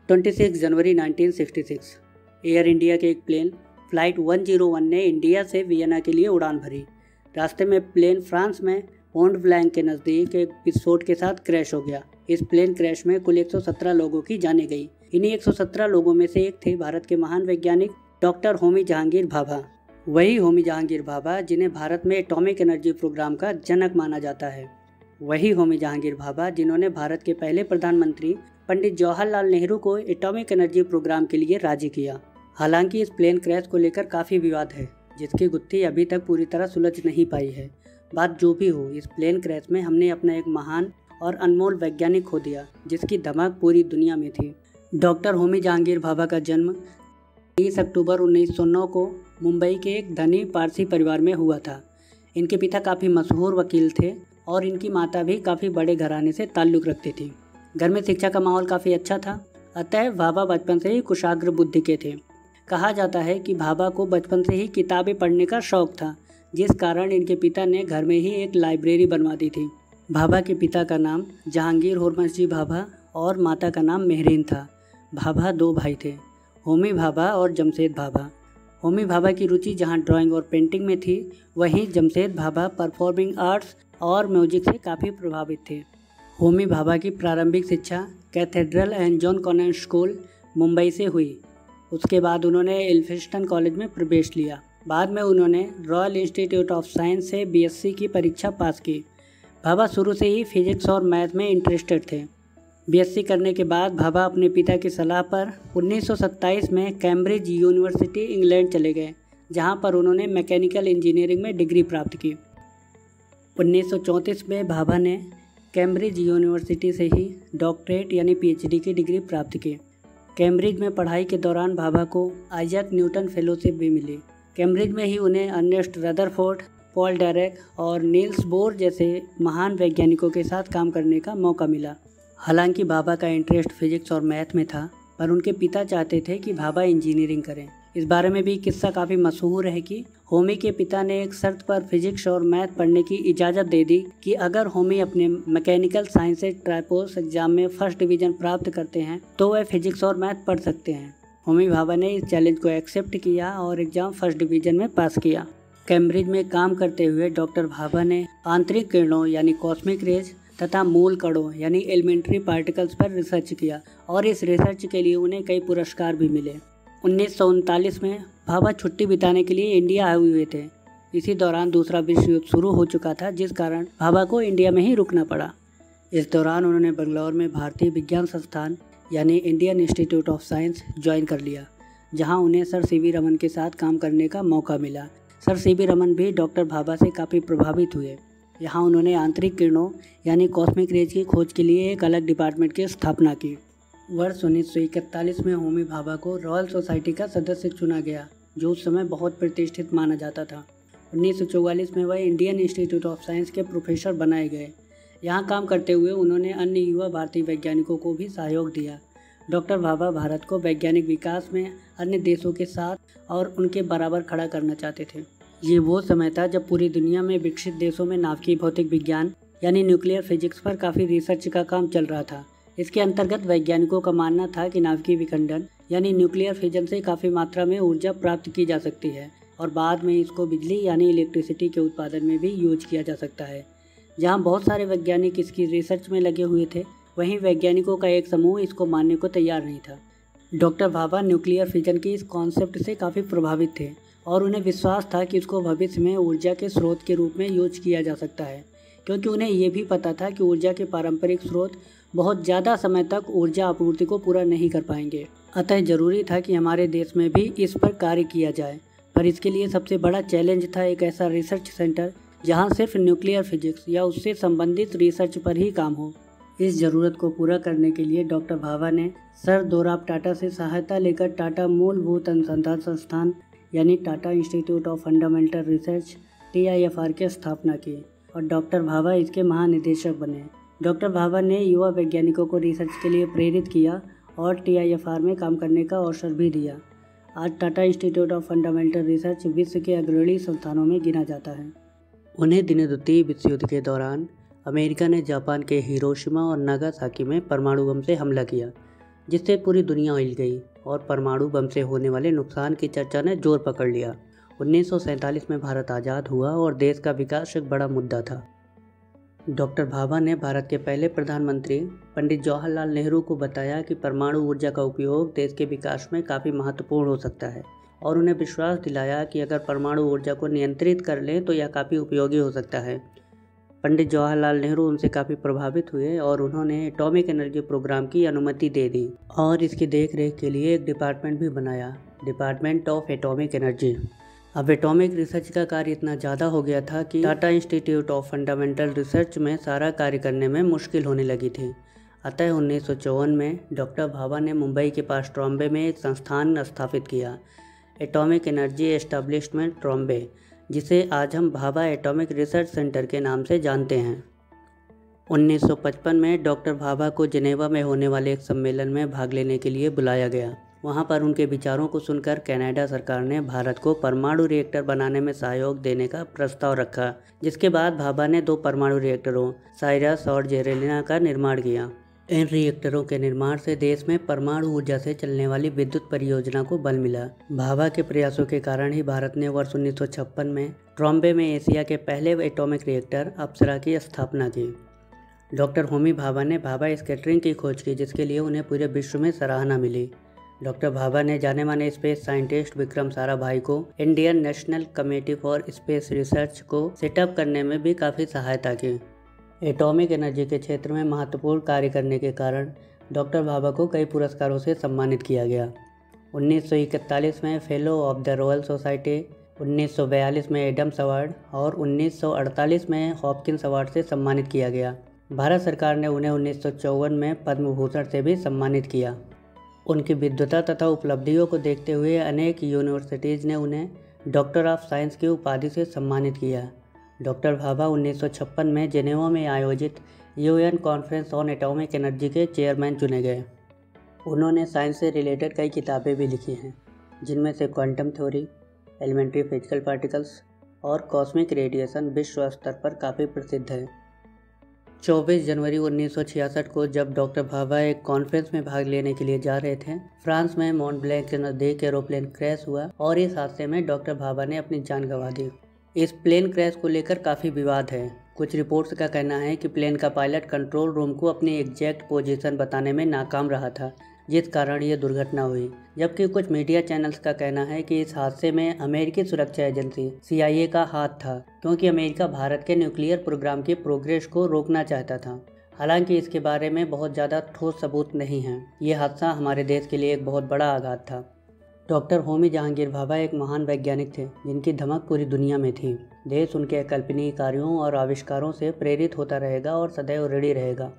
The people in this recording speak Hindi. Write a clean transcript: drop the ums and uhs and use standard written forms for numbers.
26 जनवरी 1966 एयर इंडिया के एक प्लेन फ्लाइट 101 ने इंडिया से वियना के लिए उड़ान भरी। रास्ते में प्लेन फ्रांस में पोंट ब्लैंक के नज़दीक एक विस्फोट के साथ क्रैश हो गया। इस प्लेन क्रैश में कुल 117 लोगों की जानें गई। इन्हीं 117 लोगों में से एक थे भारत के महान वैज्ञानिक डॉक्टर होमी जहांगीर भाभा। वही होमी जहांगीर भाभा जिन्हें भारत में एटॉमिक एनर्जी प्रोग्राम का जनक माना जाता है। वही होमी जहांगीर भाभा जिन्होंने भारत के पहले प्रधानमंत्री पंडित जवाहरलाल नेहरू को एटॉमिक एनर्जी प्रोग्राम के लिए राजी किया। हालांकि इस प्लेन क्रैश को लेकर काफ़ी विवाद है, जिसकी गुत्थी अभी तक पूरी तरह सुलझ नहीं पाई है। बात जो भी हो, इस प्लेन क्रैश में हमने अपना एक महान और अनमोल वैज्ञानिक खो दिया, जिसकी धमक पूरी दुनिया में थी। डॉक्टर होमी जहांगीर भाभा का जन्म 30 अक्टूबर 1909 को मुंबई के एक धनी पारसी परिवार में हुआ था। इनके पिता काफ़ी मशहूर वकील थे और इनकी माता भी काफ़ी बड़े घराने से ताल्लुक़ रखती थी। घर में शिक्षा का माहौल काफ़ी अच्छा था, अतः भाभा बचपन से ही कुशाग्र बुद्धि के थे। कहा जाता है कि भाभा को बचपन से ही किताबें पढ़ने का शौक़ था, जिस कारण इनके पिता ने घर में ही एक लाइब्रेरी बनवा दी थी। भाभा के पिता का नाम जहांगीर होरमसजी भाभा और माता का नाम मेहरीन था। भाभा 2 भाई थे, होमी भाभा और जमशेद भाभा। होमी भाभा की रुचि जहां ड्राइंग और पेंटिंग में थी, वहीं जमशेद भाभा परफॉर्मिंग आर्ट्स और म्यूजिक से काफ़ी प्रभावित थे। होमी भाभा की प्रारंभिक शिक्षा cathedral and John convent school Mumbai से हुई। उसके बाद उन्होंने एल्फिंस्टन कॉलेज में प्रवेश लिया। बाद में उन्होंने रॉयल इंस्टीट्यूट ऑफ साइंस से बीएससी की परीक्षा पास की। भाभा शुरू से ही फिजिक्स और मैथ में इंटरेस्टेड थे। बीएससी करने के बाद भाभा अपने पिता की सलाह पर 1927 में कैम्ब्रिज यूनिवर्सिटी इंग्लैंड चले गए, जहां पर उन्होंने मैकेनिकल इंजीनियरिंग में डिग्री प्राप्त की। 1934 में भाभा ने कैम्ब्रिज यूनिवर्सिटी से ही डॉक्टरेट यानी पीएचडी की डिग्री प्राप्त की। कैम्ब्रिज में पढ़ाई के दौरान भाभा को आइजैक न्यूटन फेलोशिप भी मिली। कैम्ब्रिज में ही उन्हें अर्नेस्ट रदरफोर्ड, पॉल डायरेक और नील्स बोर जैसे महान वैज्ञानिकों के साथ काम करने का मौका मिला। हालांकि भाभा का इंटरेस्ट फिजिक्स और मैथ में था, पर उनके पिता चाहते थे कि भाभा इंजीनियरिंग करें। इस बारे में भी किस्सा काफ़ी मशहूर है कि होमी के पिता ने एक शर्त पर फिजिक्स और मैथ पढ़ने की इजाज़त दे दी कि अगर होमी अपने मैकेनिकल साइंसेज ट्राइपोस एग्जाम में फर्स्ट डिवीज़न प्राप्त करते हैं तो वह फिजिक्स और मैथ पढ़ सकते हैं। होमी भाभा ने इस चैलेंज को एक्सेप्ट किया और एग्ज़ाम फर्स्ट डिवीज़न में पास किया। कैम्ब्रिज में काम करते हुए डॉक्टर भाभा ने आंतरिक किरणों यानी कॉस्मिक रेज तथा मूल कणों यानी एलिमेंट्री पार्टिकल्स पर रिसर्च किया और इस रिसर्च के लिए उन्हें कई पुरस्कार भी मिले। 1939 में भाभा छुट्टी बिताने के लिए इंडिया आए हुए थे। इसी दौरान दूसरा विश्व युद्ध शुरू हो चुका था, जिस कारण भाभा को इंडिया में ही रुकना पड़ा। इस दौरान उन्होंने बेंगलोर में भारतीय विज्ञान संस्थान यानी Indian institute of science join कर लिया, जहां उन्हें सर सीवी रमन के साथ काम करने का मौका मिला। सर सीवी रमन भी डॉक्टर भाभा से काफ़ी प्रभावित हुए। यहाँ उन्होंने आंतरिक किरणों यानी कॉस्मिक रेज की खोज के लिए एक अलग डिपार्टमेंट की स्थापना की। वर्ष 1941 में होमी भाभा को रॉयल सोसाइटी का सदस्य चुना गया, जो उस समय बहुत प्रतिष्ठित माना जाता था। 1944 में वह इंडियन इंस्टीट्यूट ऑफ साइंस के प्रोफेसर बनाए गए। यहाँ काम करते हुए उन्होंने अन्य युवा भारतीय वैज्ञानिकों को भी सहयोग दिया। डॉक्टर भाभा भारत को वैज्ञानिक विकास में अन्य देशों के साथ और उनके बराबर खड़ा करना चाहते थे। ये वो समय था जब पूरी दुनिया में विकसित देशों में नाभिकीय भौतिक विज्ञान यानी न्यूक्लियर फिजिक्स पर काफ़ी रिसर्च का काम चल रहा था। इसके अंतर्गत वैज्ञानिकों का मानना था कि नाभिकीय विखंडन यानी न्यूक्लियर फिजन से काफ़ी मात्रा में ऊर्जा प्राप्त की जा सकती है और बाद में इसको बिजली यानी इलेक्ट्रिसिटी के उत्पादन में भी यूज किया जा सकता है। जहां बहुत सारे वैज्ञानिक इसकी रिसर्च में लगे हुए थे, वहीं वैज्ञानिकों का एक समूह इसको मानने को तैयार नहीं था। डॉक्टर भाभा न्यूक्लियर फिजन की इस कॉन्सेप्ट से काफ़ी प्रभावित थे और उन्हें विश्वास था कि इसको भविष्य में ऊर्जा के स्रोत के रूप में यूज किया जा सकता है, क्योंकि उन्हें ये भी पता था कि ऊर्जा के पारंपरिक स्रोत बहुत ज़्यादा समय तक ऊर्जा आपूर्ति को पूरा नहीं कर पाएंगे। अतः ज़रूरी था कि हमारे देश में भी इस पर कार्य किया जाए, पर इसके लिए सबसे बड़ा चैलेंज था एक ऐसा रिसर्च सेंटर जहां सिर्फ न्यूक्लियर फिजिक्स या उससे संबंधित रिसर्च पर ही काम हो। इस ज़रूरत को पूरा करने के लिए डॉक्टर भाभा ने सर दोराब टाटा से सहायता लेकर टाटा मूलभूत अनुसंधान संस्थान यानी Tata institute of fundamental research TIFR की स्थापना की और डॉक्टर भाभा इसके महानिदेशक बने। डॉक्टर भाभा ने युवा वैज्ञानिकों को रिसर्च के लिए प्रेरित किया और TIFR में काम करने का अवसर भी दिया। आज Tata institute of fundamental research विश्व के अग्रणी संस्थानों में गिना जाता है। उन्हें द्वितीय विश्व युद्ध के दौरान अमेरिका ने जापान के हिरोशिमा और नागासाकी में परमाणु बम से हमला किया, जिससे पूरी दुनिया हिल गई और परमाणु बम से होने वाले नुकसान की चर्चा ने जोर पकड़ लिया। 1947 में भारत आज़ाद हुआ और देश का विकास एक बड़ा मुद्दा था। डॉक्टर भाभा ने भारत के पहले प्रधानमंत्री पंडित जवाहरलाल नेहरू को बताया कि परमाणु ऊर्जा का उपयोग देश के विकास में काफ़ी महत्वपूर्ण हो सकता है और उन्हें विश्वास दिलाया कि अगर परमाणु ऊर्जा को नियंत्रित कर लें तो यह काफ़ी उपयोगी हो सकता है। पंडित जवाहरलाल नेहरू उनसे काफ़ी प्रभावित हुए और उन्होंने एटॉमिक एनर्जी प्रोग्राम की अनुमति दे दी और इसकी देखरेख के लिए एक डिपार्टमेंट भी बनाया, डिपार्टमेंट ऑफ एटॉमिक एनर्जी। अब एटॉमिक रिसर्च का कार्य इतना ज़्यादा हो गया था कि Tata institute of fundamental research में सारा कार्य करने में मुश्किल होने लगी थी। अतः 1954 में डॉक्टर भाभा ने मुंबई के पास ट्रॉम्बे में एक संस्थान स्थापित किया, एटॉमिक एनर्जी एस्टेब्लिशमेंट ट्रॉम्बे, जिसे आज हम भाभा एटॉमिक रिसर्च सेंटर के नाम से जानते हैं। 1955 में डॉक्टर भाभा को जिनेवा में होने वाले एक सम्मेलन में भाग लेने के लिए बुलाया गया। वहां पर उनके विचारों को सुनकर कनाडा सरकार ने भारत को परमाणु रिएक्टर बनाने में सहयोग देने का प्रस्ताव रखा, जिसके बाद भाभा ने 2 परमाणु रिएक्टरों साइरस और जेरेलिना का निर्माण किया। इन रिएक्टरों के निर्माण से देश में परमाणु ऊर्जा से चलने वाली विद्युत परियोजना को बल मिला। भाभा के प्रयासों के कारण ही भारत ने वर्ष 1956 में ट्रॉम्बे में एशिया के पहले एटॉमिक रिएक्टर अप्सरा की स्थापना की। डॉक्टर होमी भाभा ने भाभा स्कैटरिंग की खोज की, जिसके लिए उन्हें पूरे विश्व में सराहना मिली। डॉक्टर भाभा ने जाने माने स्पेस साइंटिस्ट विक्रम साराभाई को Indian national committee for space research को सेटअप करने में भी काफ़ी सहायता की। एटॉमिक एनर्जी के क्षेत्र में महत्वपूर्ण कार्य करने के कारण डॉक्टर भाभा को कई पुरस्कारों से सम्मानित किया गया। 1941 में fellow of the royal society, 1942 में एडम्स अवार्ड और 1948 में हॉपकिंस अवार्ड से सम्मानित किया गया। भारत सरकार ने उन्हें 1954 में पद्म भूषण से भी सम्मानित किया। उनकी विद्वता तथा उपलब्धियों को देखते हुए अनेक यूनिवर्सिटीज़ ने उन्हें डॉक्टर ऑफ साइंस की उपाधि से सम्मानित किया। डॉक्टर भाभा 1956 में जेनेवा में आयोजित UN conference on atomic energy के चेयरमैन चुने गए। उन्होंने साइंस से रिलेटेड कई किताबें भी लिखी हैं, जिनमें से quantum theory, elementary physical particles और कॉस्मिक रेडिएशन विश्व स्तर पर काफ़ी प्रसिद्ध है। 24 जनवरी 1966 को जब डॉक्टर भाभा एक कॉन्फ्रेंस में भाग लेने के लिए जा रहे थे, फ्रांस में मॉन्ट ब्लैंक के नज़दीक एरोप्लेन क्रैश हुआ और इस हादसे में डॉक्टर भाभा ने अपनी जान गंवा दी। इस प्लेन क्रैश को लेकर काफ़ी विवाद है। कुछ रिपोर्ट्स का कहना है कि प्लेन का पायलट कंट्रोल रूम को अपनी एग्जैक्ट पोजीशन बताने में नाकाम रहा था, जिस कारण ये दुर्घटना हुई। जबकि कुछ मीडिया चैनल्स का कहना है कि इस हादसे में अमेरिकी सुरक्षा एजेंसी CIA का हाथ था, क्योंकि अमेरिका भारत के न्यूक्लियर प्रोग्राम की प्रोग्रेस को रोकना चाहता था। हालांकि इसके बारे में बहुत ज़्यादा ठोस सबूत नहीं है। ये हादसा हमारे देश के लिए एक बहुत बड़ा आघात था। डॉक्टर होमी जहांगीर भाभा एक महान वैज्ञानिक थे, जिनकी धमक पूरी दुनिया में थी। देश उनके अकल्पनीय कार्यों और आविष्कारों से प्रेरित होता रहेगा और सदैव ऋणी रहेगा।